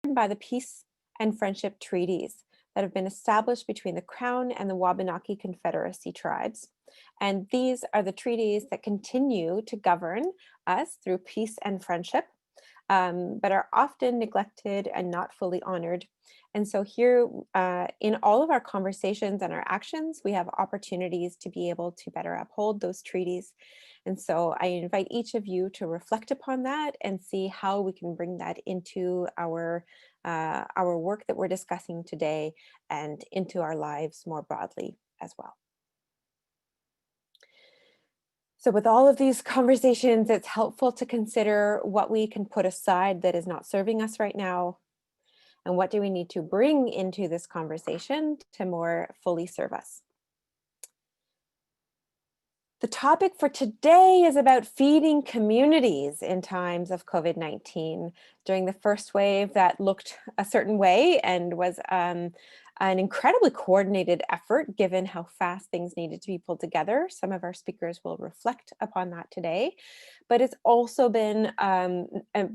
by the peace and friendship treaties that have been established between the Crown and the Wabanaki Confederacy tribes. And these are the treaties that continue to govern us through peace and friendship, but are often neglected and not fully honored. And so here in all of our conversations and our actions, we have opportunities to be able to better uphold those treaties. And so I invite each of you to reflect upon that and see how we can bring that into our work that we're discussing today and into our lives more broadly as well. So with all of these conversations, it's helpful to consider what we can put aside that is not serving us right now, and what do we need to bring into this conversation to more fully serve us. The topic for today is about feeding communities in times of COVID-19. During the first wave, that looked a certain way and was an incredibly coordinated effort given how fast things needed to be pulled together. Some of our speakers will reflect upon that today, but it's also been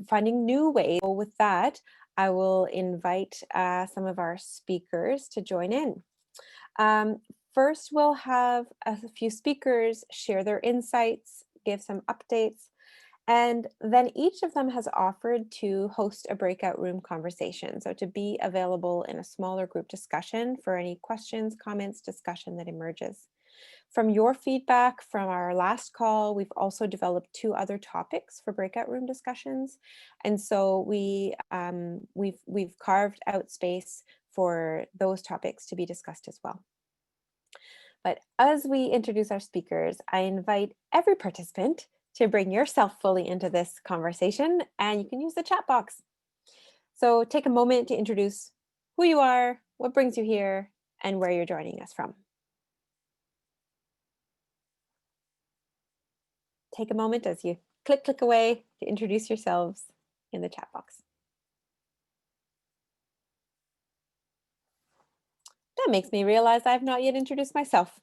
finding new ways. So with that, I will invite some of our speakers to join in. First, we'll have a few speakers share their insights, give some updates, and then each of them has offered to host a breakout room conversation. So to be available in a smaller group discussion for any questions, comments, discussion that emerges. From your feedback from our last call, we've also developed 2 other topics for breakout room discussions. And so we've carved out space for those topics to be discussed as well. But as we introduce our speakers, I invite every participant to bring yourself fully into this conversation, and you can use the chat box. So take a moment to introduce who you are, what brings you here, and where you're joining us from. Take a moment as you click away to introduce yourselves in the chat box. That makes me realize I've not yet introduced myself.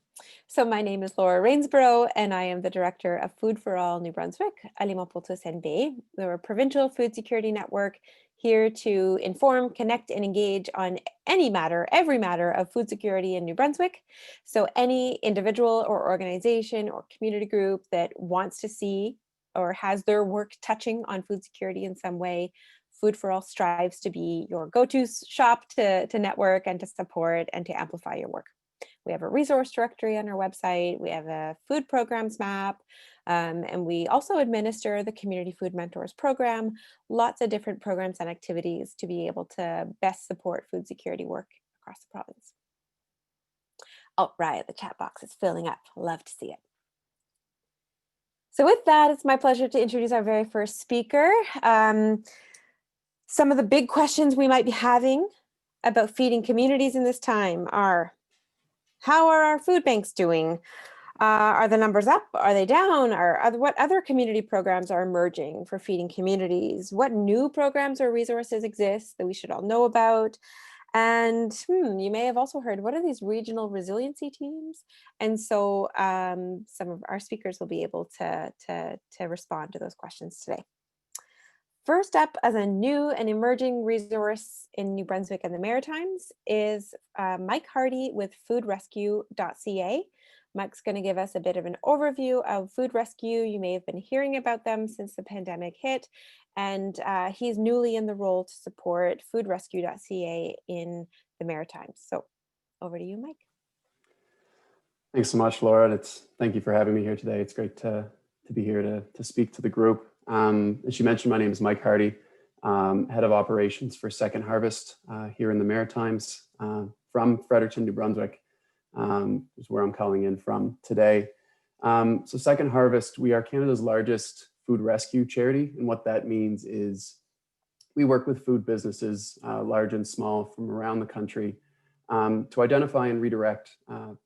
So my name is Laura Rainsborough, and I am the director of Food for All New Brunswick, Alimentaire. We're a provincial food security network here to inform, connect, and engage on any matter, every matter of food security in New Brunswick. So any individual or organization or community group that wants to see or has their work touching on food security in some way, Food for All strives to be your go-to shop to network and to support and to amplify your work. We have a resource directory on our website. We have a food programs map, and we also administer the Community Food Mentors program, lots of different programs and activities to be able to best support food security work across the province. All right, the chat box is filling up. Love to see it. So with that, it's my pleasure to introduce our very first speaker. Some of the big questions we might be having about feeding communities in this time are, how are our food banks doing? Are the numbers up? Are they down? What other community programs are emerging for feeding communities? What new programs or resources exist that we should all know about? And you may have also heard, what are these regional resiliency teams? And so some of our speakers will be able to respond to those questions today. First up, as a new and emerging resource in New Brunswick and the Maritimes, is Mike Hardy with FoodRescue.Ca. Mike's going to give us a bit of an overview of Food Rescue. You may have been hearing about them since the pandemic hit, and he's newly in the role to support FoodRescue.Ca in the Maritimes. So over to you, Mike. Thanks so much, Laura. Thank you for having me here today. It's great to be here to speak to the group. As you mentioned, my name is Mike Hardy, head of operations for Second Harvest here in the Maritimes, from Fredericton, New Brunswick, is where I'm calling in from today. So Second Harvest, we are Canada's largest food rescue charity. And what that means is we work with food businesses, large and small, from around the country to identify and redirect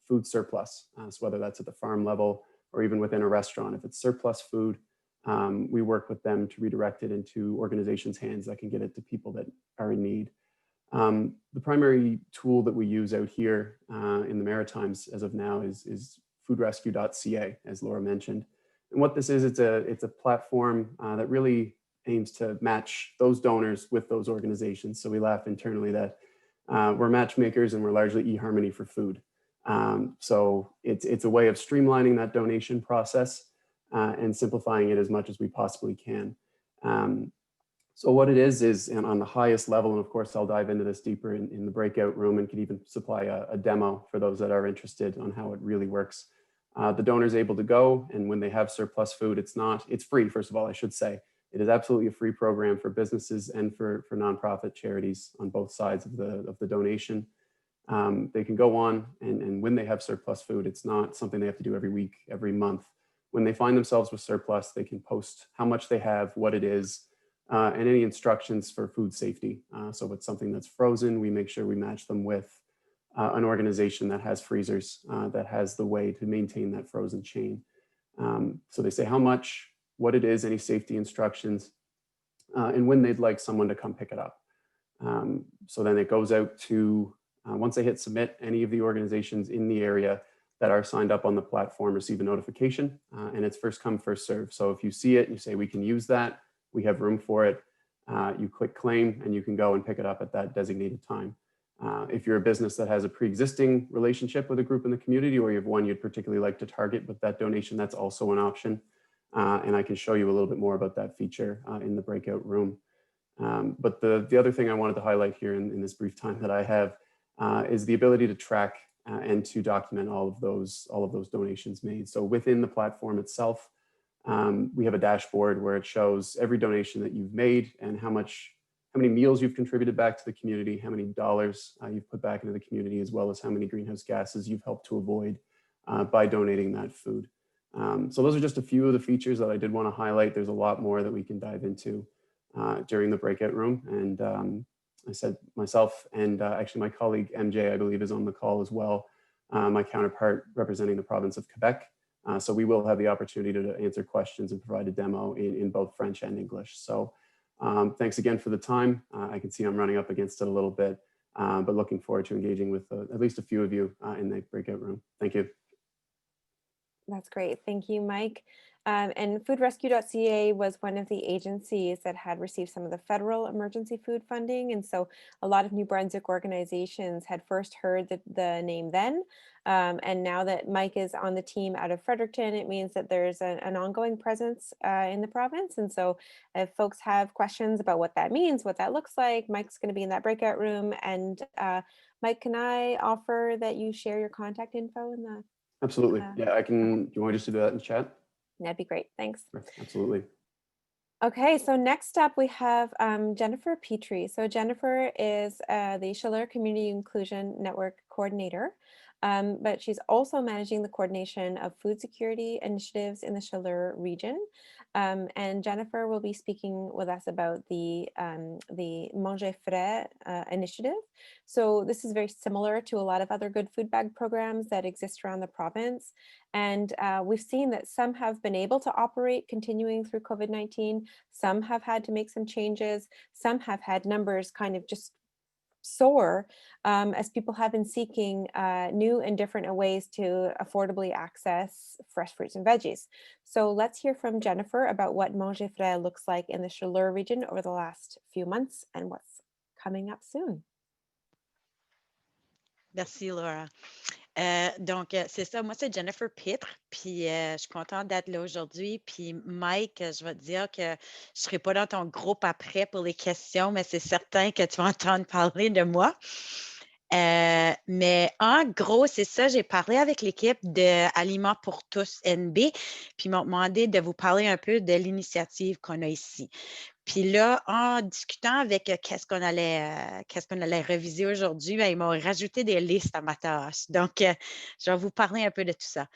food surplus. So whether that's at the farm level or even within a restaurant, if it's surplus food, we work with them to redirect it into organizations' hands that can get it to people that are in need. The primary tool that we use out here in the Maritimes as of now is FoodRescue.Ca, as Laura mentioned. And what this is, it's a platform that really aims to match those donors with those organizations. So we laugh internally that we're matchmakers and we're largely eHarmony for food. So it's a way of streamlining that donation process and simplifying it as much as we possibly can. So what it is and on the highest level, and of course I'll dive into this deeper in the breakout room and can even supply a demo for those that are interested on how it really works. The donor is able to go, and when they have surplus food, it's free, first of all, I should say. It is absolutely a free program for businesses and for nonprofit charities on both sides of the donation. They can go on, and when they have surplus food, it's not something they have to do every week, every month. When they find themselves with surplus, they can post how much they have, what it is, and any instructions for food safety. So if it's something that's frozen, we make sure we match them with an organization that has freezers, that has the way to maintain that frozen chain. So they say how much, what it is, any safety instructions, and when they'd like someone to come pick it up. So then it goes out to, once they hit submit, any of the organizations in the area that are signed up on the platform receive a notification, and it's first come, first serve. So if you see it and you say, we can use that, we have room for it, you click claim and you can go and pick it up at that designated time. If you're a business that has a pre-existing relationship with a group in the community, or you have one you'd particularly like to target with that donation, that's also an option. And I can show you a little bit more about that feature in the breakout room. But the other thing I wanted to highlight here in this brief time that I have is the ability to track and to document all of those donations made. So within the platform itself, we have a dashboard where it shows every donation that you've made and how many meals you've contributed back to the community, how many dollars you've put back into the community, as well as how many greenhouse gases you've helped to avoid by donating that food. So those are just a few of the features that I did want to highlight. There's a lot more that we can dive into during the breakout room. And I said myself and actually my colleague MJ, I believe, is on the call as well, my counterpart representing the province of Quebec. So we will have the opportunity to answer questions and provide a demo in both French and English. So thanks again for the time. I can see I'm running up against it a little bit, but looking forward to engaging with at least a few of you in the breakout room. Thank you. That's great. Thank you, Mike. And FoodRescue.Ca was one of the agencies that had received some of the federal emergency food funding. And so a lot of New Brunswick organizations had first heard the name then. And now that Mike is on the team out of Fredericton, it means that there's an ongoing presence in the province. And so if folks have questions about what that means, what that looks like, Mike's going to be in that breakout room. And Mike, can I offer that you share your contact info in the... Absolutely. Yeah, I can. Do you want me just to do that in chat? That'd be great. Thanks. Absolutely. Okay, so next up we have Jennifer Pitre. So Jennifer is the Chaleur Community Inclusion Network Coordinator, but she's also managing the coordination of food security initiatives in the Chaleur region. And Jennifer will be speaking with us about the Manger Frais initiative. So this is very similar to a lot of other good food bag programs that exist around the province. And we've seen that some have been able to operate continuing through COVID-19. Some have had to make some changes. Some have had numbers kind of just soar as people have been seeking new and different ways to affordably access fresh fruits and veggies. So let's hear from Jennifer about what Manger Frais looks like in the Chaleur region over the last few months and what's coming up soon. Merci, Laura. Donc, c'est ça. Moi, c'est Jennifer Pitre. Puis, je suis contente d'être là aujourd'hui. Puis, Mike, je vais te dire que je ne serai pas dans ton groupe après pour les questions, mais c'est certain que tu vas entendre parler de moi. Mais en gros, c'est ça. J'ai parlé avec l'équipe de Aliments pour tous NB, puis ils m'ont demandé de vous parler un peu de l'initiative qu'on a ici. Puis là, en discutant avec qu'est-ce qu'on allait réviser aujourd'hui, bien, ils m'ont rajouté des listes à ma tâche. Donc, je vais vous parler un peu de tout ça.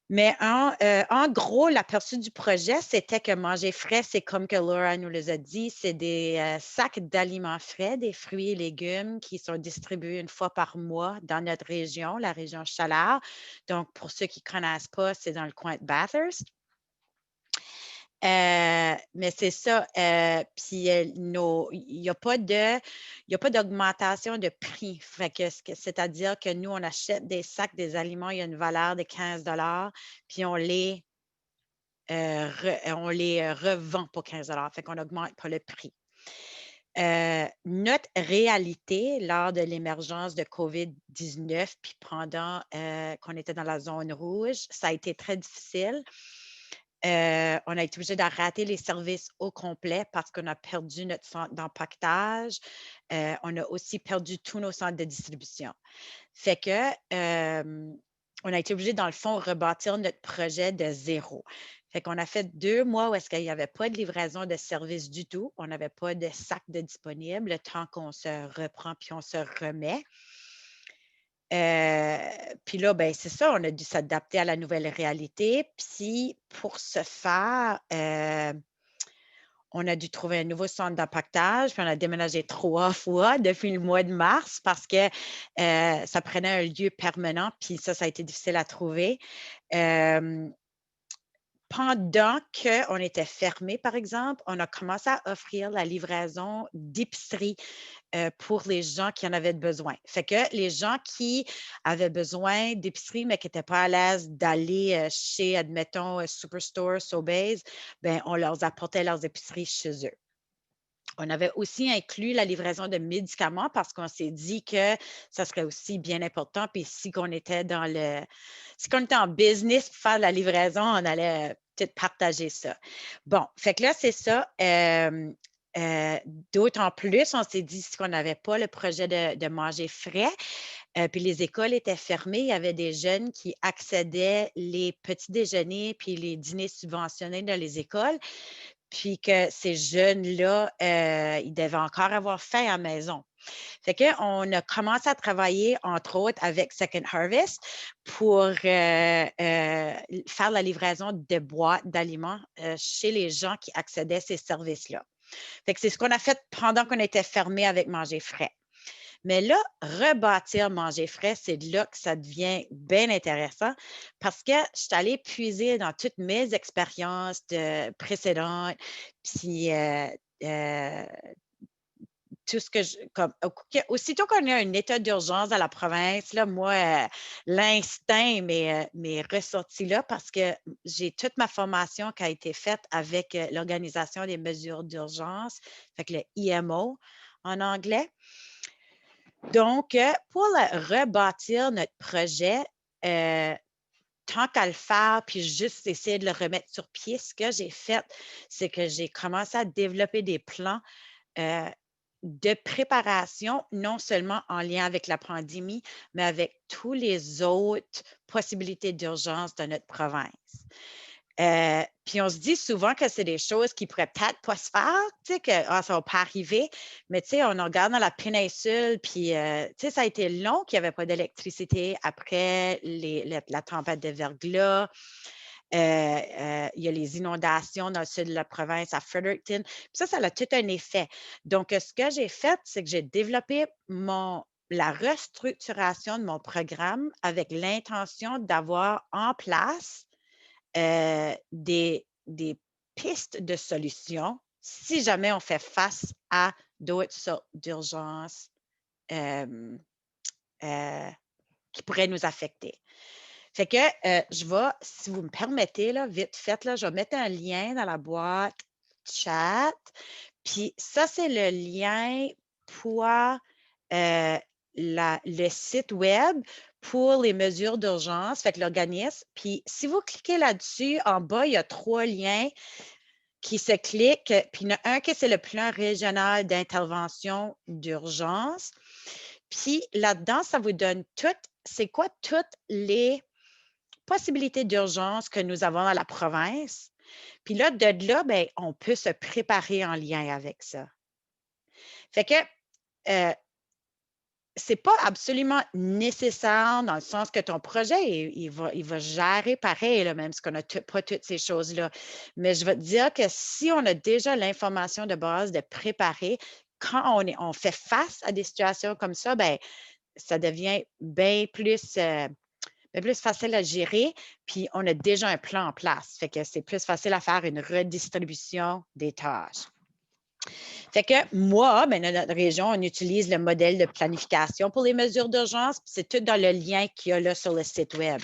Mais en gros, l'aperçu du projet, c'était que Manger frais, c'est comme que Laura nous les a dit, c'est des sacs d'aliments frais, des fruits et légumes qui sont distribués une fois par mois dans notre région, la région Chaleur. Donc, pour ceux qui ne connaissent pas, c'est dans le coin de Bathurst. Mais c'est ça. Puis il n'y a pas d'augmentation de prix. Fait que, c'est-à-dire que nous, on achète des sacs, des aliments, il y a une valeur de 15 $, puis on les on les revend pour 15 $. Fait qu'on n'augmente pas le prix. Notre réalité lors de l'émergence de COVID-19, puis pendant qu'on était dans la zone rouge, ça a été très difficile. On a été obligé d'arrêter les services au complet parce qu'on a perdu notre centre d'empaquetage. On a aussi perdu tous nos centres de distribution. Fait que on a été obligé, dans le fond, de rebâtir notre projet de zéro. Fait qu'on a fait 2 mois où est-ce qu'il n'y avait pas de livraison de service du tout. On n'avait pas de sac de disponible, le temps qu'on se reprend puis on se remet. Puis là, ben c'est ça, on a dû s'adapter à la nouvelle réalité. Puis pour ce faire, on a dû trouver un nouveau centre d'empaquetage, puis on a déménagé 3 fois depuis le mois de mars parce que ça prenait un lieu permanent, puis ça a été difficile à trouver. Pendant qu'on était fermé, par exemple, on a commencé à offrir la livraison d'épicerie pour les gens qui en avaient besoin. Fait que les gens qui avaient besoin d'épicerie, mais qui n'étaient pas à l'aise d'aller chez, admettons, Superstore, Sobeys, bien, on leur apportait leurs épiceries chez eux. On avait aussi inclus la livraison de médicaments parce qu'on s'est dit que ça serait aussi bien important. Puis si on était en business pour faire la livraison, on allait peut-être partager ça. Bon, fait que là, c'est ça. D'autant plus, on s'est dit qu'on n'avait pas le projet de manger frais, puis les écoles étaient fermées, il y avait des jeunes qui accédaient les petits déjeuners puis les dîners subventionnés dans les écoles, puis que ces jeunes-là, ils devaient encore avoir faim à la maison. Fait qu'on a commencé à travailler, entre autres, avec Second Harvest pour faire la livraison de boîtes d'aliments chez les gens qui accédaient à ces services-là. Fait que c'est ce qu'on a fait pendant qu'on était fermé avec Manger frais. Mais là, rebâtir Manger frais, c'est là que ça devient bien intéressant parce que je suis allée puiser dans toutes mes expériences précédentes, puis tout ce que aussitôt qu'on a un état d'urgence à la province, là, moi, l'instinct m'est ressorti là parce que j'ai toute ma formation qui a été faite avec l'Organisation des mesures d'urgence, fait que le IMO en anglais. Donc, pour rebâtir notre projet, tant qu'à le faire, puis juste essayer de le remettre sur pied, ce que j'ai fait, c'est que j'ai commencé à développer des plans de préparation, non seulement en lien avec la pandémie, mais avec toutes les autres possibilités d'urgence de notre province. Puis on se dit souvent que c'est des choses qui pourraient peut-être pas se faire, tu sais, que ça va pas arriver, mais tu sais, on regarde dans la péninsule, puis tu sais, ça a été long qu'il n'y avait pas d'électricité après la tempête de verglas. Il y a les inondations dans le sud de la province, à Fredericton. Puis ça a tout un effet. Donc, ce que j'ai fait, c'est que j'ai développé la restructuration de mon programme avec l'intention d'avoir en place des pistes de solutions si jamais on fait face à d'autres sortes d'urgences qui pourraient nous affecter. Fait que je vais, si vous me permettez, là, vite fait, là, je vais mettre un lien dans la boîte chat. Puis ça, c'est le lien pour le site web pour les mesures d'urgence, fait que l'organisme. Puis si vous cliquez là-dessus, en bas, il y a 3 liens qui se cliquent. Puis il y en a un qui c'est le plan régional d'intervention d'urgence. Puis là-dedans, ça vous donne toutes les possibilités d'urgence que nous avons dans la province. Puis là, de là, bien, on peut se préparer en lien avec ça. Fait que c'est pas absolument nécessaire dans le sens que ton projet, il va gérer pareil, là, même si on n'a pas toutes ces choses-là. Mais je vais te dire que si on a déjà l'information de base de préparer, quand on fait face à des situations comme ça, bien, ça devient bien plus facile à gérer, puis on a déjà un plan en place. Fait que c'est plus facile à faire une redistribution des tâches. Fait que moi, dans notre région, on utilise le modèle de planification pour les mesures d'urgence, puis c'est tout dans le lien qu'il y a là sur le site web.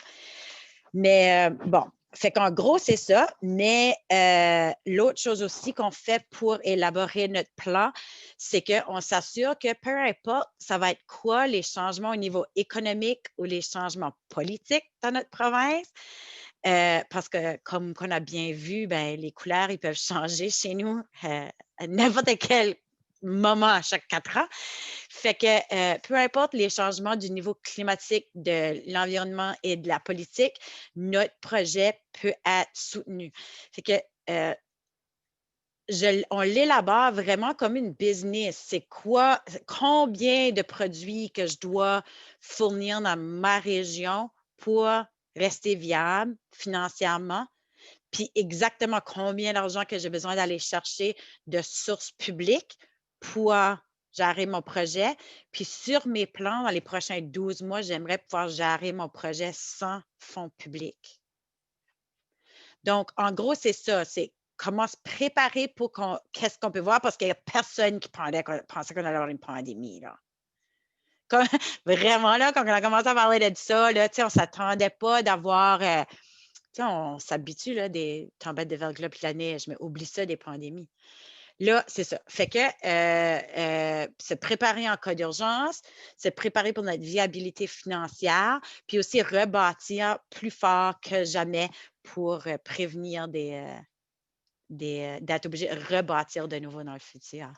Mais bon, Fait qu'en gros, c'est ça. Mais l'autre chose aussi qu'on fait pour élaborer notre plan, c'est qu'on s'assure que peu importe ça va être quoi les changements au niveau économique ou les changements politiques dans notre province, parce que comme qu'on a bien vu, ben, les couleurs, ils peuvent changer chez nous à n'importe quel moment à chaque 4 ans. Fait que peu importe les changements du niveau climatique, de l'environnement et de la politique, notre projet peut être soutenu. Fait que on l'élabore vraiment comme une business. C'est quoi, combien de produits que je dois fournir dans ma région pour rester viable financièrement, puis exactement combien d'argent que j'ai besoin d'aller chercher de sources publiques pour gérer mon projet. Puis sur mes plans, dans les prochains 12 mois, j'aimerais pouvoir gérer mon projet sans fonds publics. Donc, en gros, c'est ça. C'est comment se préparer pour qu'est-ce qu'on peut voir, parce qu'il n'y a personne qui pensait qu'on allait avoir une pandémie, là. Vraiment, là, quand on a commencé à parler de ça, là, on ne s'attendait pas d'avoir... on s'habitue, là, des tempêtes de verglas puis la neige, mais oublie ça, des pandémies. Là, c'est ça. Fait que se préparer en cas d'urgence, se préparer pour notre viabilité financière, puis aussi rebâtir plus fort que jamais pour prévenir d'être obligé de rebâtir de nouveau dans le futur.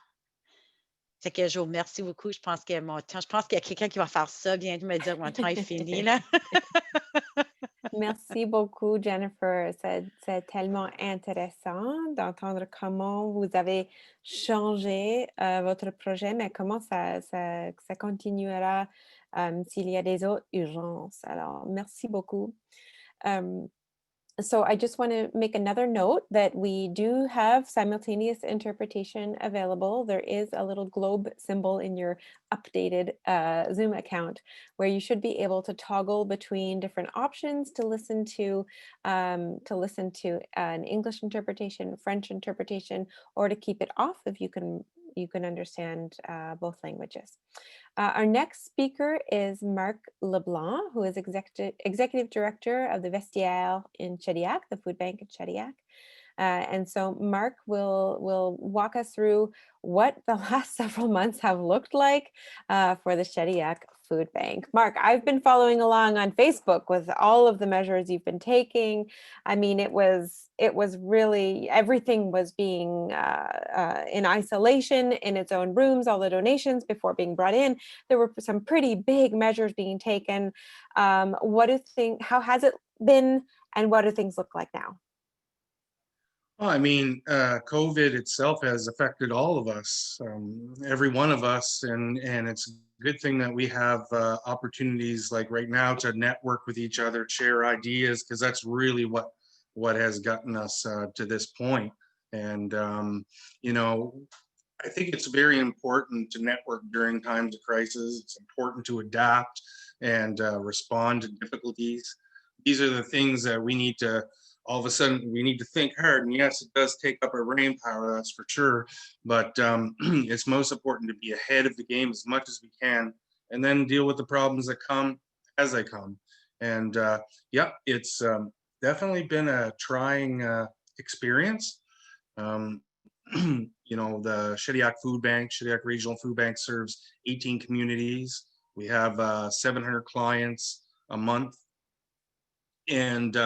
Fait que je vous remercie beaucoup. Je pense que mon temps, je pense qu'il y a quelqu'un qui va faire ça, vient de me dire mon temps est fini, là. Merci beaucoup, Jennifer. C'est tellement intéressant d'entendre comment vous avez changé votre projet, mais comment ça continuera s'il y a des autres urgences. Alors, merci beaucoup. So I just want to make another note that we do have simultaneous interpretation available. There is a little globe symbol in your updated Zoom account where you should be able to toggle between different options to listen to an English interpretation, French interpretation, or to keep it off if you can understand both languages. Our next speaker is Marc Leblanc, who is Executive Director of the Vestiaire in Shediac, the food bank in Shediac. And so Marc will walk us through what the last several months have looked like for the Shediac Food Bank. Marc, I've been following along on Facebook with all of the measures you've been taking. I mean, it was really, everything was being in isolation in its own rooms, all the donations before being brought in. There were some pretty big measures being taken. How has it been, and what do things look like now? Well, I mean, COVID itself has affected all of us, every one of us, and it's a good thing that we have opportunities like right now to network with each other, share ideas, because that's really what has gotten us to this point. And I think it's very important to network during times of crisis. It's important to adapt and respond to difficulties. These are the things that we need to. All of a sudden, we need to think hard. And yes, it does take up our brain power, that's for sure. But it's most important to be ahead of the game as much as we can, and then deal with the problems that come as they come. And yeah, it's definitely been a trying experience. The Shediac Food Bank, Shediac Regional Food Bank serves 18 communities. We have 700 clients a month. And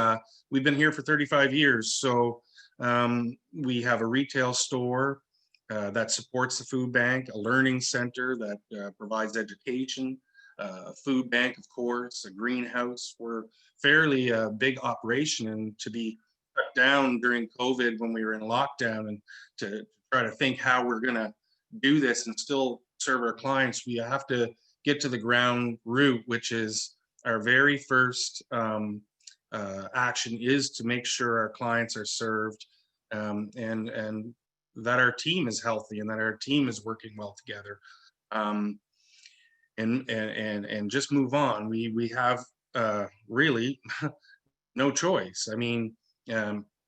we've been here for 35 years. So we have a retail store that supports the food bank, a learning center that provides education, a food bank, of course, a greenhouse. We're fairly a big operation, and to be cut down during COVID when we were in lockdown, and to try to think how we're going to do this and still serve our clients, we have to get to the ground root, which is our very first action is to make sure our clients are served, and that our team is healthy and that our team is working well together, and just move on. We have really no choice. I mean,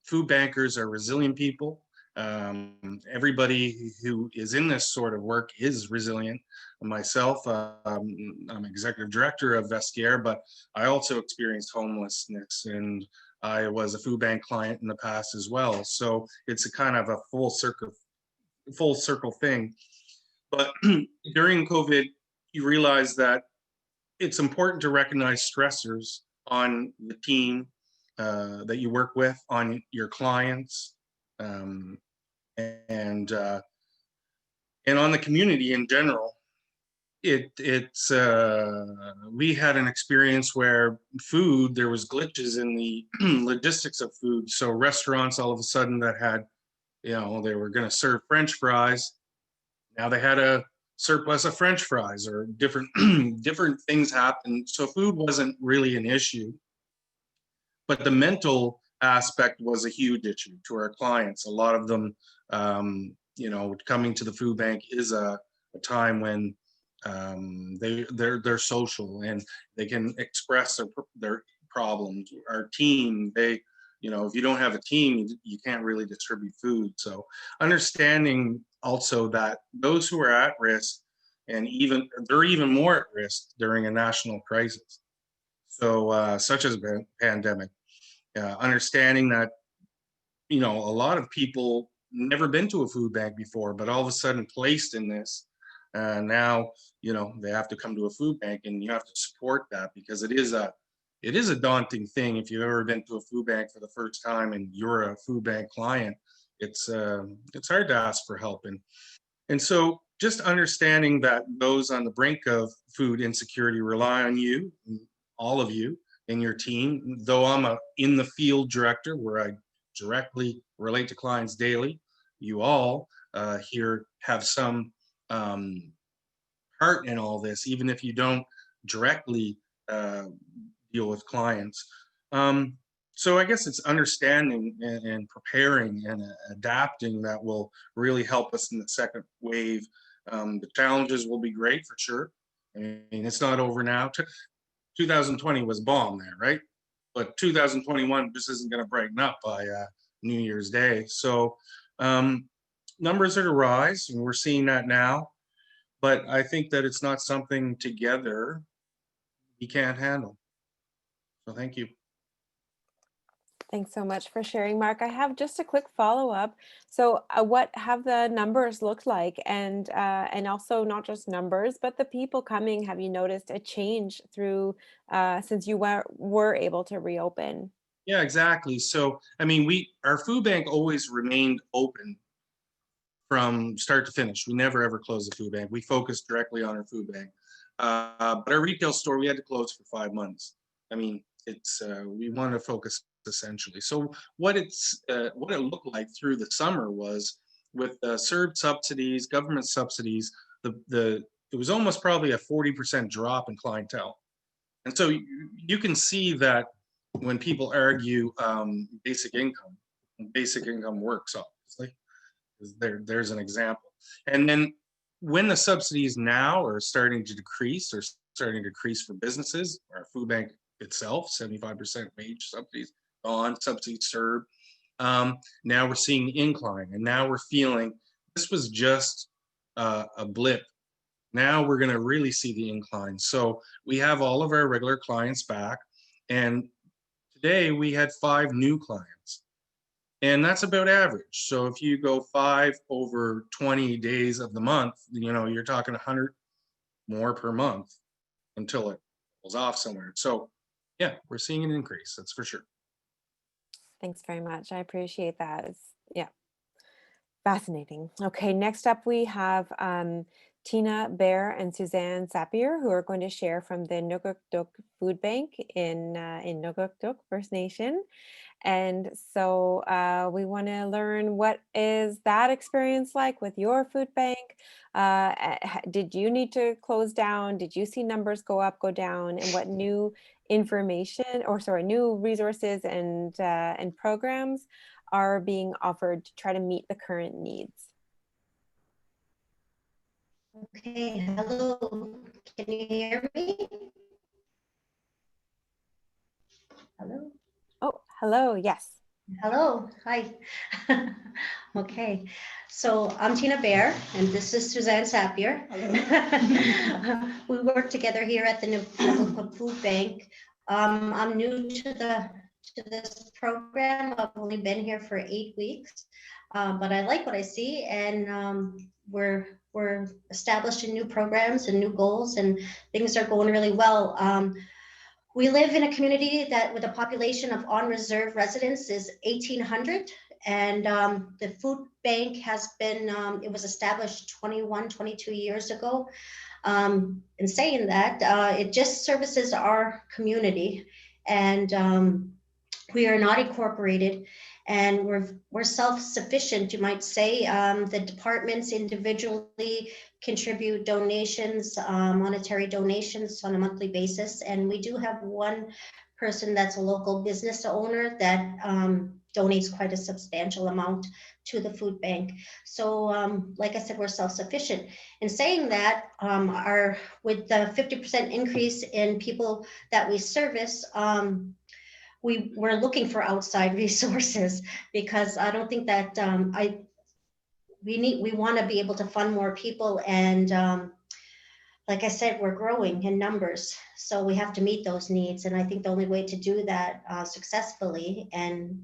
food bankers are resilient people. Everybody who is in this sort of work is resilient. Myself, I'm executive director of Vestiaire, but I also experienced homelessness, and I was a food bank client in the past as well. So it's a kind of a full circle thing. But during COVID, you realize that it's important to recognize stressors on the team that you work with, on your clients, and on the community in general. We had an experience where there was glitches in the logistics of food. So restaurants all of a sudden that had, they were going to serve French fries. Now they had a surplus of French fries, or different things happened. So food wasn't really an issue, but the mental aspect was a huge issue to our clients. A lot of them, coming to the food bank is a time when they're social and they can express their problems. Our team, if you don't have a team, you can't really distribute food. So understanding also that those who are at risk, and they're even more at risk during a national crisis, so such as a pandemic. Understanding that, a lot of people never been to a food bank before, but all of a sudden placed in this, now, they have to come to a food bank, and you have to support that, because it is a daunting thing. If you've ever been to a food bank for the first time and you're a food bank client, it's hard to ask for help. And so just understanding that those on the brink of food insecurity rely on you, all of you, and your team. Though I'm a in the field director where I directly relate to clients daily, you all here have some part in all this, even if you don't directly deal with clients. So I guess it's understanding and preparing and adapting that will really help us in the second wave. The challenges will be great for sure. I mean, it's not over now. 2020 was bomb there, right? But 2021 just isn't going to brighten up by New Year's Day. So numbers are to rise, and we're seeing that now. But I think that it's not something together we can't handle. So thank you. Thanks so much for sharing, Mark. I have just a quick follow-up. So what have the numbers looked like? And also not just numbers, but the people coming, have you noticed a change through since you were able to reopen? Yeah, exactly. So, I mean, our food bank always remained open from start to finish. We never ever closed the food bank. We focused directly on our food bank. But our retail store, we had to close for 5 months. I mean, we wanted to focus essentially. So what it looked like through the summer was, with CERB subsidies, government subsidies, it was almost probably a 40% drop in clientele. And so you can see that when people argue basic income works, obviously. There's an example. And then when the subsidies now are starting to decrease, for businesses, our food bank itself, 75% wage subsidies on subsidies served. Now we're seeing the incline, and now we're feeling this was just a blip. Now we're going to really see the incline. So we have all of our regular clients back, and today we had 5 new clients, and that's about average. So if you go 5 over 20 days of the month, you're talking 100 more per month until it pulls off somewhere. So yeah, we're seeing an increase, that's for sure. Thanks very much. I appreciate that. Yeah, fascinating. Okay, next up we have Tina Bear and Suzanne Sapier, who are going to share from the Neqotkuk Food Bank in Neqotkuk First Nation. And so we want to learn, what is that experience like with your food bank? Did you need to close down? Did you see numbers go up, go down? And what new new resources and programs are being offered to try to meet the current needs? Okay, hello, can you hear me? Hello? Oh, hello, yes. Hello, hi. Okay, so I'm Tina Bear, and this is Suzanne Sapier. We work together here at the Neqotkuk Food Bank. I'm new to the to this program. I've only been here for 8 weeks, but I like what I see, and we're establishing new programs and new goals, and things are going really well. We live in a community that with a population of on-reserve residents is 1,800, and the food bank has been, it was established 21, 22 years ago. In saying that, it just services our community, and we are not incorporated, and we're self-sufficient, you might say. The departments individually contribute donations, monetary donations on a monthly basis, and we do have one person that's a local business owner that donates quite a substantial amount to the food bank. So like I said, we're self-sufficient. In saying that, with the 50% increase in people that we service, we're looking for outside resources, because I don't think that we want to be able to fund more people, and like I said, we're growing in numbers, so we have to meet those needs. And I think the only way to do that successfully and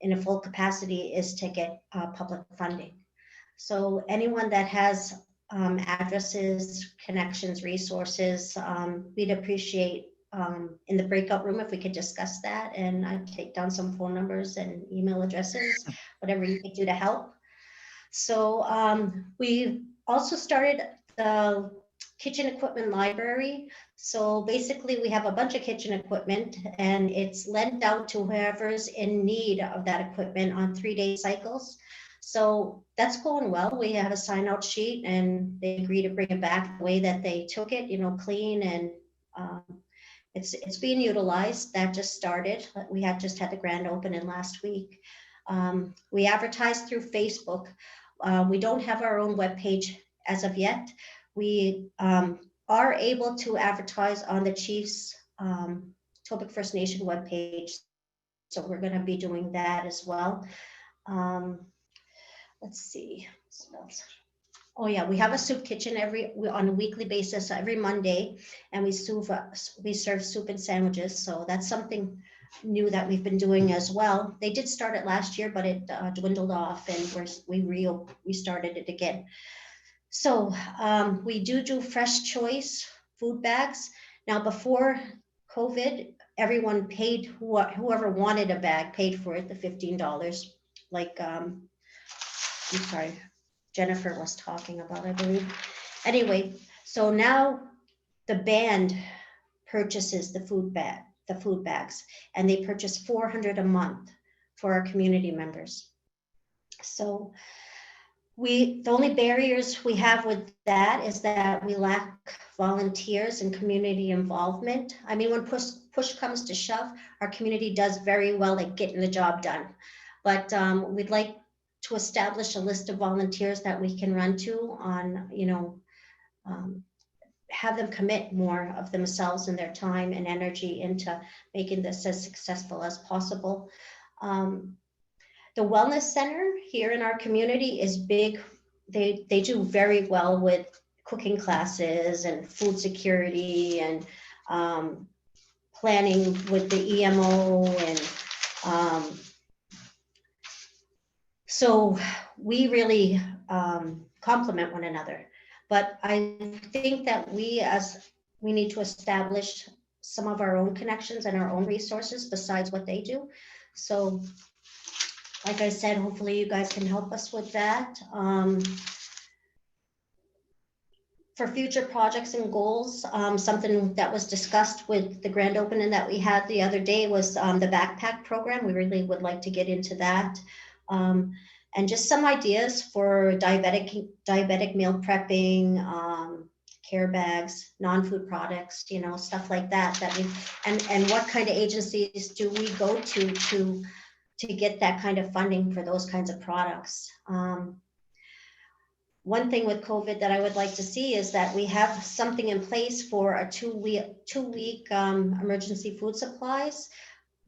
in a full capacity is to get public funding. So anyone that has addresses, connections, resources, we'd appreciate in the breakout room if we could discuss that, and I'd take down some phone numbers and email addresses, whatever you could do to help. So we also started the kitchen equipment library. So basically we have a bunch of kitchen equipment, and it's lent out to whoever's in need of that equipment on 3-day cycles. So that's going well. We have a sign out sheet, and they agree to bring it back the way that they took it, clean, and it's being utilized. That just started. We just had the grand opening last week. We advertise through Facebook. We don't have our own webpage as of yet. We are able to advertise on the Chiefs Topic First Nation webpage, so we're going to be doing that as well. Let's see. What else? Oh yeah, we have a soup kitchen on a weekly basis every Monday, and we serve soup and sandwiches. So that's something new that we've been doing as well. They did start it last year, but it dwindled off, and we started it again. So we do fresh choice food bags. Now, before COVID, everyone paid, whoever wanted a bag paid for it, the $15. Like, I'm sorry, Jennifer was talking about, I believe. Anyway, so now the band purchases the food bags, and they purchase 400 a month for our community members. So the only barriers we have with that is that we lack volunteers and community involvement. I mean, when push comes to shove, our community does very well at getting the job done. But we'd like to establish a list of volunteers that we can run to on, have them commit more of themselves and their time and energy into making this as successful as possible. The Wellness Center here in our community is big. They do very well with cooking classes and food security and planning with the EMO, and so we really complement one another. But I think that we need to establish some of our own connections and our own resources besides what they do. So like I said, hopefully you guys can help us with that. For future projects and goals, something that was discussed with the grand opening that we had the other day was the backpack program. We really would like to get into that. And just some ideas for diabetic meal prepping, care bags, non-food products, stuff like that. And what kind of agencies do we go to get that kind of funding for those kinds of products? One thing with COVID that I would like to see is that we have something in place for a two-week emergency food supplies.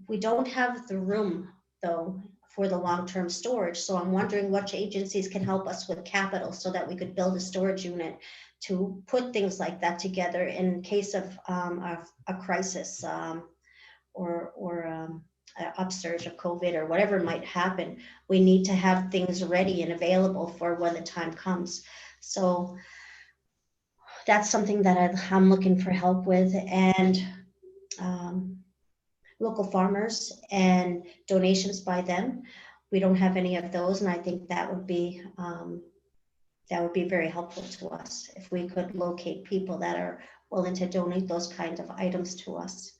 We don't have the room, though, for the long-term storage. So I'm wondering which agencies can help us with capital so that we could build a storage unit to put things like that together in case of a crisis or upsurge of COVID or whatever might happen, we need to have things ready and available for when the time comes. So that's something that I'm looking for help with, and local farmers and donations by them. We don't have any of those, and I think that would be very helpful to us if we could locate people that are willing to donate those kinds of items to us.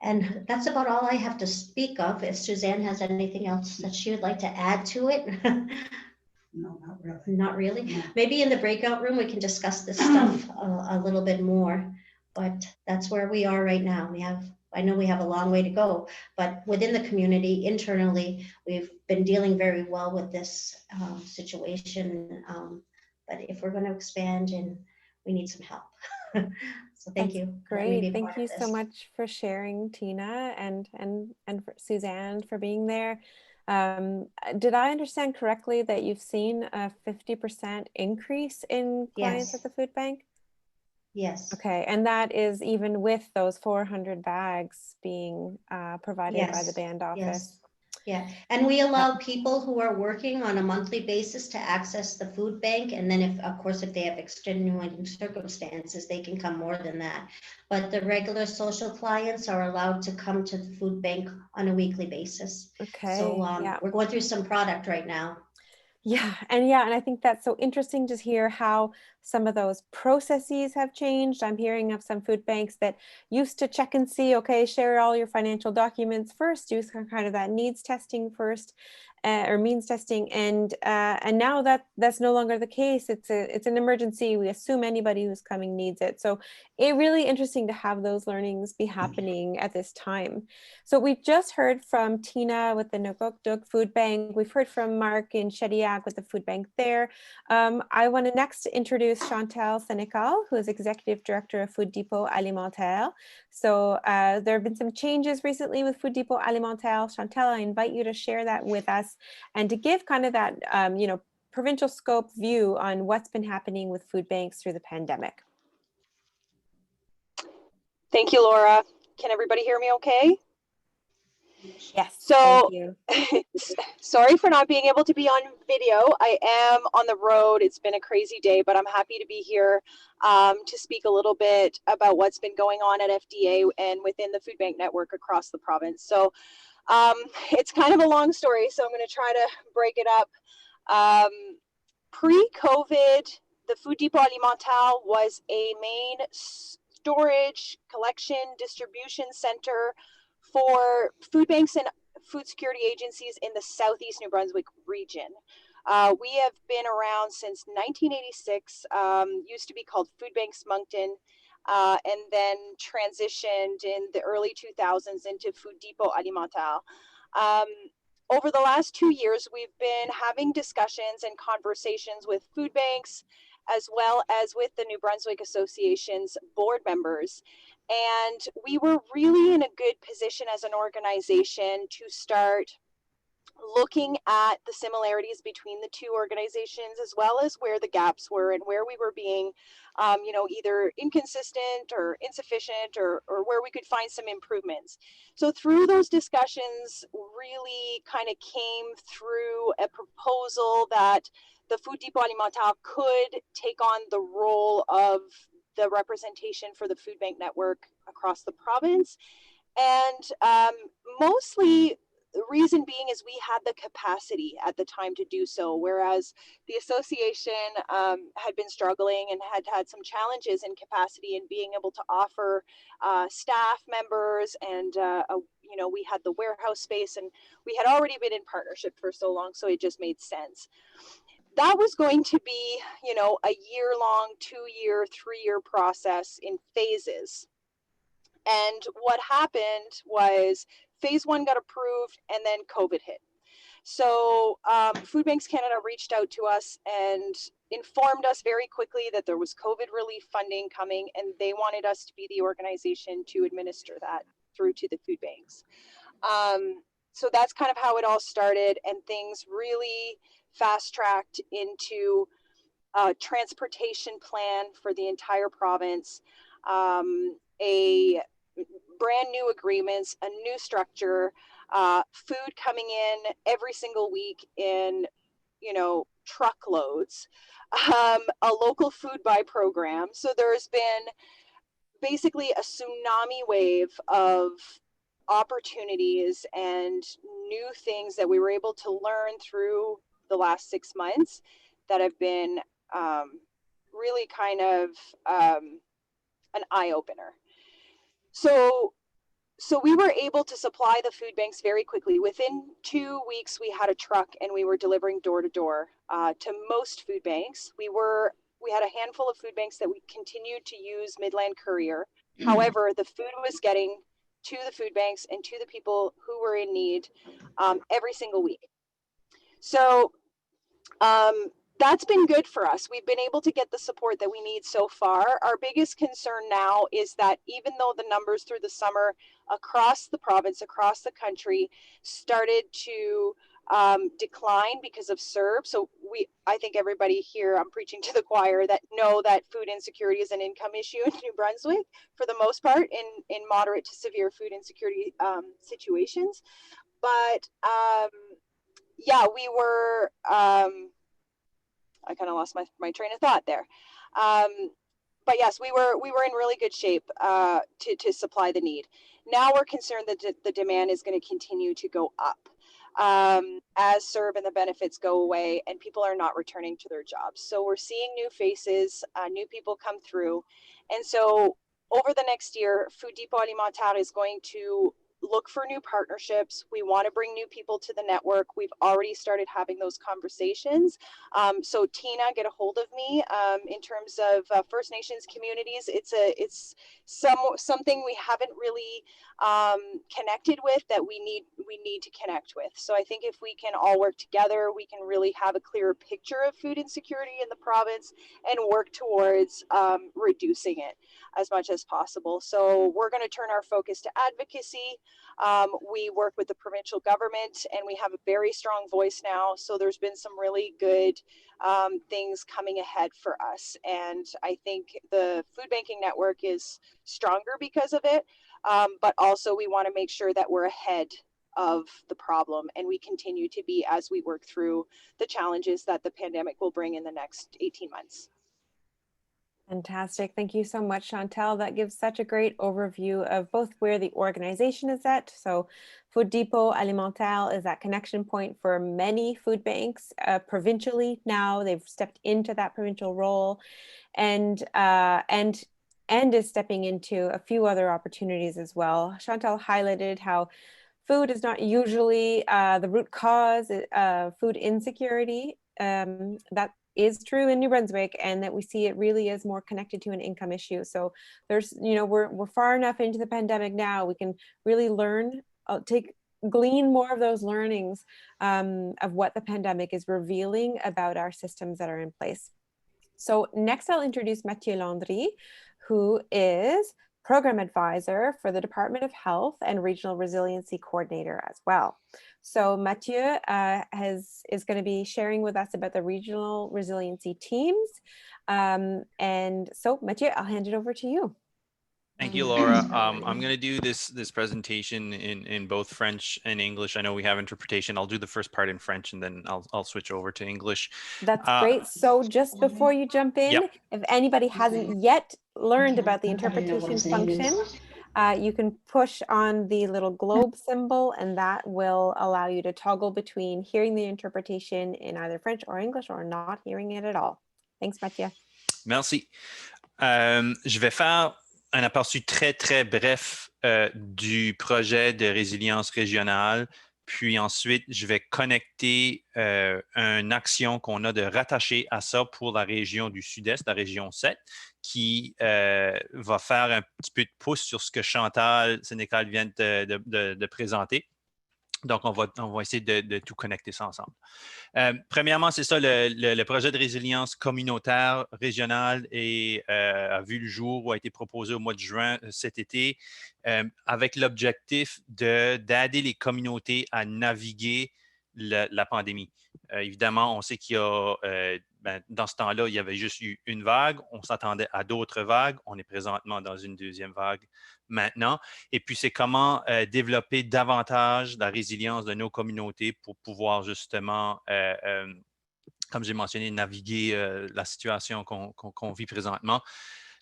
And that's about all I have to speak of. If Suzanne has anything else that she would like to add to it. No, not really. Not really. No. Maybe in the breakout room we can discuss this stuff a little bit more, but that's where we are right now. I know we have a long way to go, but within the community, internally, we've been dealing very well with this situation. But if we're going to expand, and we need some help. So thank you. Great. Thank you so much for sharing, Tina, and for Suzanne for being there. Did I understand correctly that you've seen a 50% increase in clients at the food bank? Yes. Okay, and that is even with those 400 bags being provided by the band office? Yes. Yeah, and we allow people who are working on a monthly basis to access the food bank, and then if they have extenuating circumstances, they can come more than that. But the regular social clients are allowed to come to the food bank on a weekly basis. Okay. So we're going through some product right now. Yeah, and I think that's so interesting to hear how some of those processes have changed. I'm hearing of some food banks that used to check and see, okay, share all your financial documents first, do some kind of that needs testing first, or means testing, and now that's no longer the case. It's an emergency. We assume anybody who's coming needs it. So it's really interesting to have those learnings be happening at this time. So we've just heard from Tina with the Neqotkuk Food Bank. We've heard from Mark in Shediac with the food bank there. I want to next introduce Chantal Senecal, who is Executive Director of Food Depot Alimentaire. So there have been some changes recently with Food Depot Alimentaire. Chantal, I invite you to share that with us and to give kind of that provincial scope view on what's been happening with food banks through the pandemic. Thank you, Laura. Can everybody hear me okay? Yes. So, thank you. Sorry for not being able to be on video. I am on the road. It's been a crazy day, but I'm happy to be here to speak a little bit about what's been going on at FDA and within the food bank network across the province. So it's kind of a long story, so I'm going to try to break it up. Pre-COVID, the Food Depot Alimentaire was a main storage, collection, distribution center for food banks and food security agencies in the Southeast New Brunswick region. We have been around since 1986, used to be called Food Banks Moncton, and then transitioned in the early 2000s into Food Depot Alimentaire. Over the last 2 years, we've been having discussions and conversations with food banks, as well as with the New Brunswick Association's board members. And we were really in a good position as an organization to start looking at the similarities between the two organizations, as well as where the gaps were and where we were being, either inconsistent or insufficient, or where we could find some improvements. So through those discussions, really kind of came through a proposal that the Food Depot Alimentaire could take on the role of the representation for the food bank network across the province. And mostly the reason being is we had the capacity at the time to do so, whereas the association had been struggling and had some challenges in capacity in being able to offer staff members, and we had the warehouse space, and we had already been in partnership for so long, so it just made sense. That was going to be, a year-long, 2-year, 3-year process in phases. And what happened was phase 1 got approved, and then COVID hit. So Food Banks Canada reached out to us and informed us very quickly that there was COVID relief funding coming, and they wanted us to be the organization to administer that through to the food banks. So that's kind of how it all started, and things really fast-tracked into a transportation plan for the entire province, a brand new agreements, a new structure, food coming in every single week in, truckloads, a local food buy program. So there's been basically a tsunami wave of opportunities and new things that we were able to learn through the last 6 months that have been really kind of an eye-opener. So we were able to supply the food banks very quickly. Within 2 weeks, we had a truck and we were delivering door to door to most food banks. We had a handful of food banks that we continued to use Midland Courier. However, the food was getting to the food banks and to the people who were in need every single week. So that's been good for us. We've been able to get the support that we need so far. Our biggest concern now is that even though the numbers through the summer across the province, across the country, started to decline because of CERB. So I think everybody here, I'm preaching to the choir, that know that food insecurity is an income issue in New Brunswick for the most part in moderate to severe food insecurity situations. But yeah, we were, I kind of lost my train of thought there. But yes, we were in really good shape to supply the need. Now we're concerned that the demand is going to continue to go up as CERB and the benefits go away and people are not returning to their jobs. So we're seeing new faces, new people come through. And so over the next year, Food Depot Alimentaire is going to look for new partnerships. We want to bring new people to the network. We've already started having those conversations. So Tina, get a hold of me in terms of First Nations communities. It's something we haven't really connected with that we need to connect with. So I think if we can all work together, we can really have a clearer picture of food insecurity in the province and work towards reducing it as much as possible. So we're going to turn our focus to advocacy. We work with the provincial government and we have a very strong voice now. So there's been some really good things coming ahead for us. And I think the food banking network is stronger because of it. But also we want to make sure that we're ahead of the problem and we continue to be as we work through the challenges that the pandemic will bring in the next 18 months. Fantastic. Thank you so much, Chantal. That gives such a great overview of both where the organization is at. So Food Depot Alimentaire is that connection point for many food banks provincially now. They've stepped into that provincial role and is stepping into a few other opportunities as well. Chantal highlighted how food is not usually the root cause of food insecurity. That is true in New Brunswick, and that we see it really is more connected to an income issue. So there's, we're far enough into the pandemic now, we can really learn, glean more of those learnings of what the pandemic is revealing about our systems that are in place. So next I'll introduce Mathieu Landry, who is Program Advisor for the Department of Health and Regional Resiliency Coordinator as well. So Mathieu is going to be sharing with us about the regional resiliency teams. And so Mathieu, I'll hand it over to you. Thank you, Laura. I'm going to do this presentation in both French and English. I know we have interpretation. I'll do the first part in French and then I'll switch over to English. That's great. So just before you jump in, yep. If anybody hasn't yet learned about the interpretation function, you can push on the little globe symbol and that will allow you to toggle between hearing the interpretation in either French or English or not hearing it at all. Thanks, Mathieu. Merci. Je vais faire un aperçu très, très bref du projet de résilience régionale. Puis ensuite, je vais connecter une action qu'on a de rattacher à ça pour la région du Sud-Est, la région 7, qui va faire un petit peu de pouce sur ce que Chantal Senecal vient de présenter. Donc, on va essayer de tout connecter ça ensemble. Premièrement, c'est ça, le projet de résilience communautaire régionale a vu le jour ou a été proposé au mois de juin cet été avec l'objectif d'aider les communautés à naviguer la pandémie. évidemment, on sait qu'il y a, dans ce temps-là, il y avait juste eu une vague. On s'attendait à d'autres vagues. On est présentement dans une deuxième vague maintenant. Et puis, c'est comment développer davantage la résilience de nos communautés pour pouvoir justement, comme j'ai mentionné, naviguer la situation qu'on vit présentement.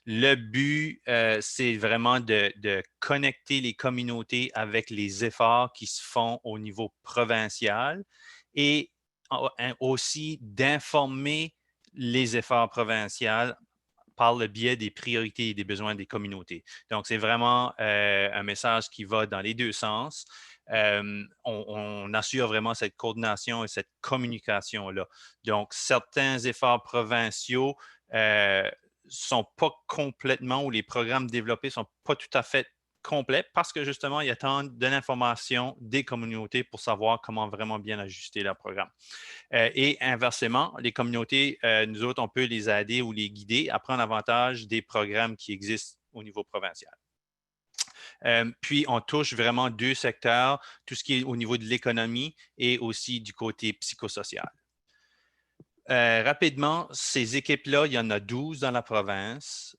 Le but, c'est vraiment de connecter les communautés avec les efforts qui se font au niveau provincial et aussi d'informer les efforts provinciaux par le biais des priorités et des besoins des communautés. Donc, c'est vraiment un message qui va dans les deux sens. On assure vraiment cette coordination et cette communication-là. Donc, certains efforts provinciaux sont pas complètement, ou les programmes développés sont pas tout à fait complets parce que justement, il y a tant de l'information des communautés pour savoir comment vraiment bien ajuster leur programme. Et inversement, les communautés, nous autres, on peut les aider ou les guider à prendre avantage des programmes qui existent au niveau provincial. Puis, on touche vraiment deux secteurs, tout ce qui est au niveau de l'économie et aussi du côté psychosocial. Rapidement, ces équipes-là, il y en a 12 dans la province.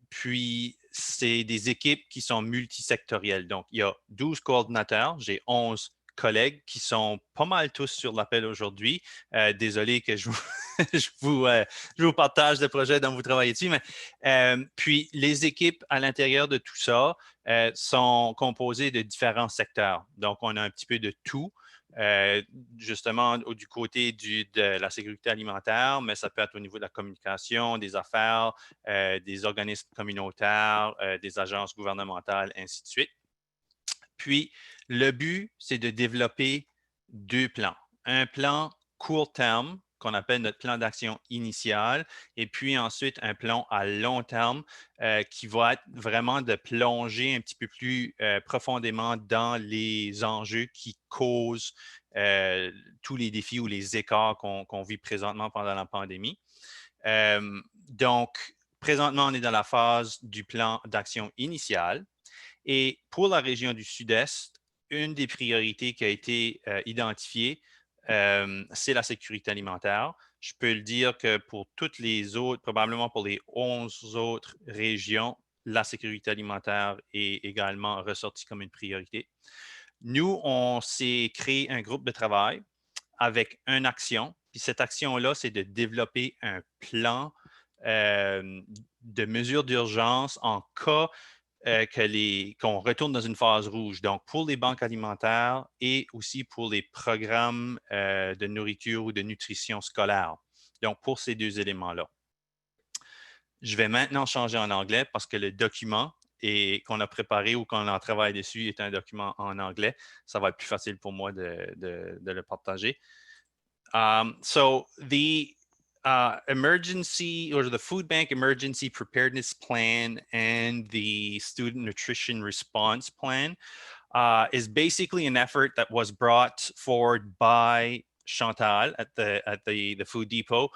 Puis, c'est des équipes qui sont multisectorielles. Donc, il y a 12 coordinateurs. J'ai 11 collègues qui sont pas mal tous sur l'appel aujourd'hui. Désolé que je vous partage le projet dont vous travaillez dessus. Mais, puis, les équipes à l'intérieur de tout ça sont composées de différents secteurs. Donc, on a un petit peu de tout. Justement du côté de la sécurité alimentaire, mais ça peut être au niveau de la communication, des affaires, des organismes communautaires, des agences gouvernementales, ainsi de suite. Puis, le but, c'est de développer deux plans. Un plan court terme, qu'on appelle notre plan d'action initial, et puis ensuite un plan à long terme qui va être vraiment de plonger un petit peu plus profondément dans les enjeux qui causent tous les défis ou les écarts qu'on vit présentement pendant la pandémie. Donc, présentement, on est dans la phase du plan d'action initial. Et pour la région du Sud-Est, une des priorités qui a été identifiée, c'est la sécurité alimentaire. Je peux le dire que pour toutes les autres, probablement pour les 11 autres régions, la sécurité alimentaire est également ressortie comme une priorité. Nous, on s'est créé un groupe de travail avec une action. Puis cette action-là, c'est de développer un plan de mesures d'urgence en cas qu'on retourne dans une phase rouge. Donc, pour les banques alimentaires et aussi pour les programmes de nourriture ou de nutrition scolaire. Donc, pour ces deux éléments-là. Je vais maintenant changer en anglais parce que le document qu'on a préparé ou qu'on en travaille dessus est un document en anglais. Ça va être plus facile pour moi de le partager. So, the emergency or the food bank emergency preparedness plan and the student nutrition response plan is basically an effort that was brought forward by Chantal at the Food Depot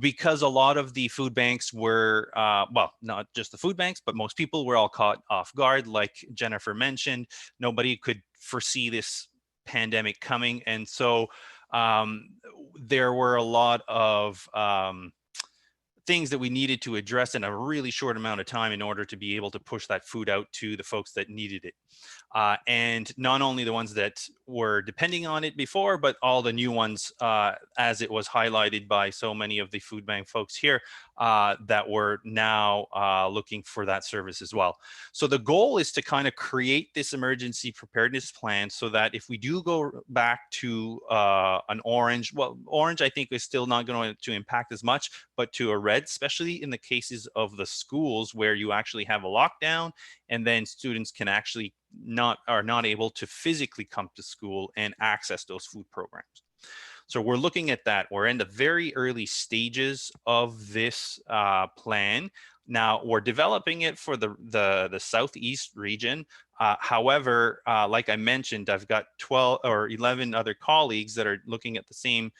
because a lot of the food banks were, well, not just the food banks, but most people were all caught off guard. Like Jennifer mentioned, nobody could foresee this pandemic coming. And so there were a lot of things that we needed to address in a really short amount of time in order to be able to push that food out to the folks that needed it. And not only the ones that were depending on it before, but all the new ones, as it was highlighted by so many of the food bank folks here, that were now looking for that service as well. So the goal is to kind of create this emergency preparedness plan so that if we do go back to an orange, well, orange I think is still not going to impact as much, but to a red, especially in the cases of the schools where you actually have a lockdown and then students can actually are not able to physically come to school and access those food programs. So we're looking at that. We're in the very early stages of this plan. Now we're developing it for the Southeast region. However, like I mentioned, I've got 12 or 11 other colleagues that are looking at the same,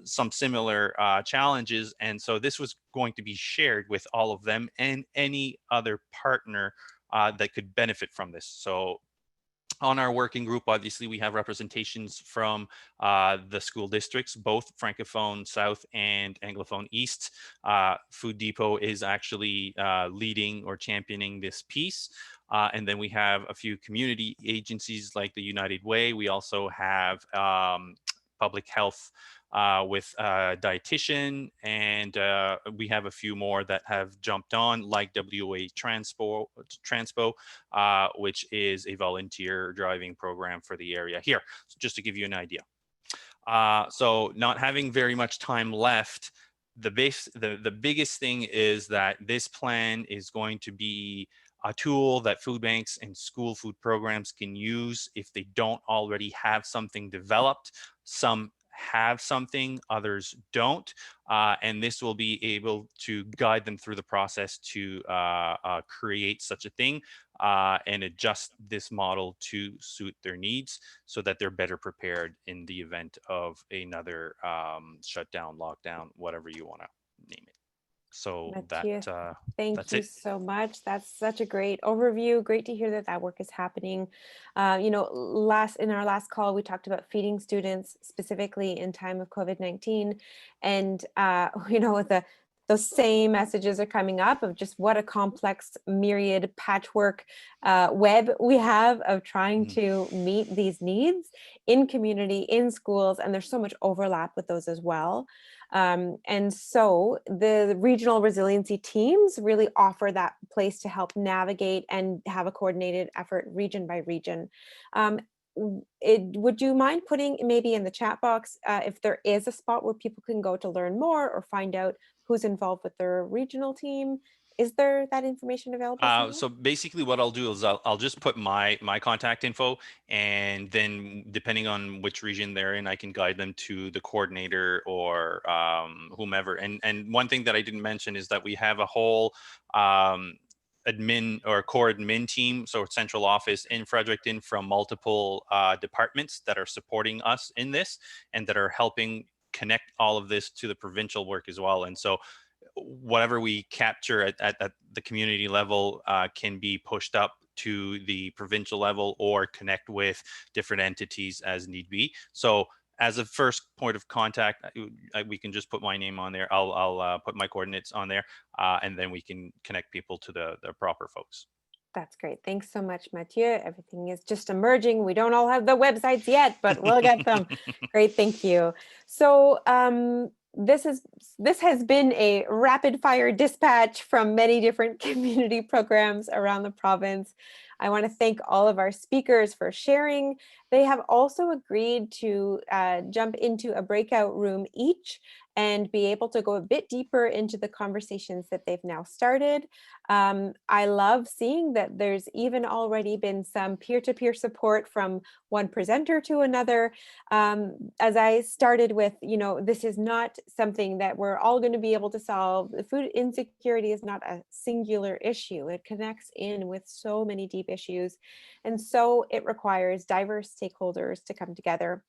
some similar challenges. And so this was going to be shared with all of them and any other partner that could benefit from this. So On our working group, obviously, we have representations from the school districts, both Francophone South and Anglophone East. Food Depot is actually leading or championing this piece. And then we have a few community agencies like the United Way. We also have public health with a dietitian, and we have a few more that have jumped on, like WA Transpo, which is a volunteer driving program for the area here. So just to give you an idea. So not having very much time left, the biggest thing is that this plan is going to be a tool that food banks and school food programs can use if they don't already have something developed. Some have something, others don't, and this will be able to guide them through the process to create such a thing and adjust this model to suit their needs so that they're better prepared in the event of another shutdown, lockdown, whatever you want to name it. So Mathieu, thank that's you it. so much. That's such a great overview. Great to hear that that work is happening. You know, in our last call, we talked about feeding students specifically in time of COVID-19, and you know, those same messages are coming up of just what a complex myriad patchwork web we have of trying to meet these needs in community, in schools, and there's so much overlap with those as well. And so the regional resiliency teams really offer that place to help navigate and have a coordinated effort region by region. Would you mind putting maybe in the chat box if there is a spot where people can go to learn more or find out who's involved with their regional team? Is there that information available? So basically what I'll do is I'll just put my contact info, and then depending on which region they're in, I can guide them to the coordinator or whomever. And one thing that I didn't mention is that we have a whole admin or core admin team, so central office in Fredericton from multiple departments that are supporting us in this and that are helping connect all of this to the provincial work as well. And so whatever we capture at the community level can be pushed up to the provincial level or connect with different entities as need be. So as a first point of contact, we can just put my name on there. I'll put my coordinates on there, and then we can connect people to the proper folks. That's great. Thanks so much, Mathieu. Everything is just emerging. We don't all have the websites yet, but we'll get them. Great, thank you. So this has been a rapid fire dispatch from many different community programs around the province. I want to thank all of our speakers for sharing. They have also agreed to jump into a breakout room each and be able to go a bit deeper into the conversations that they've now started. I love seeing that there's even already been some peer-to-peer support from one presenter to another. As I started with, you know, this is not something that we're all going to be able to solve. The food insecurity is not a singular issue. It connects in with so many deep issues. And so it requires diverse stakeholders to come together.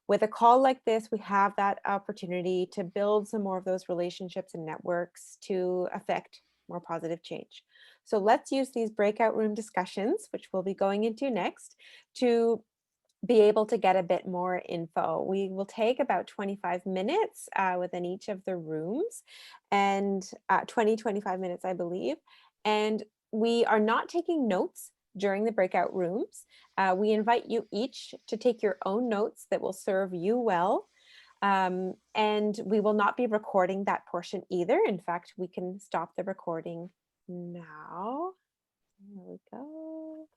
With a call like this, we have that opportunity to build some more of those relationships and networks to affect more positive change. So let's use these breakout room discussions, which we'll be going into next, to be able to get a bit more info. We will take about 25 minutes within each of the rooms, and 25 minutes, I believe. And we are not taking notes during the breakout rooms. We invite you each to take your own notes that will serve you well. And we will not be recording that portion either. In fact, we can stop the recording now. There we go.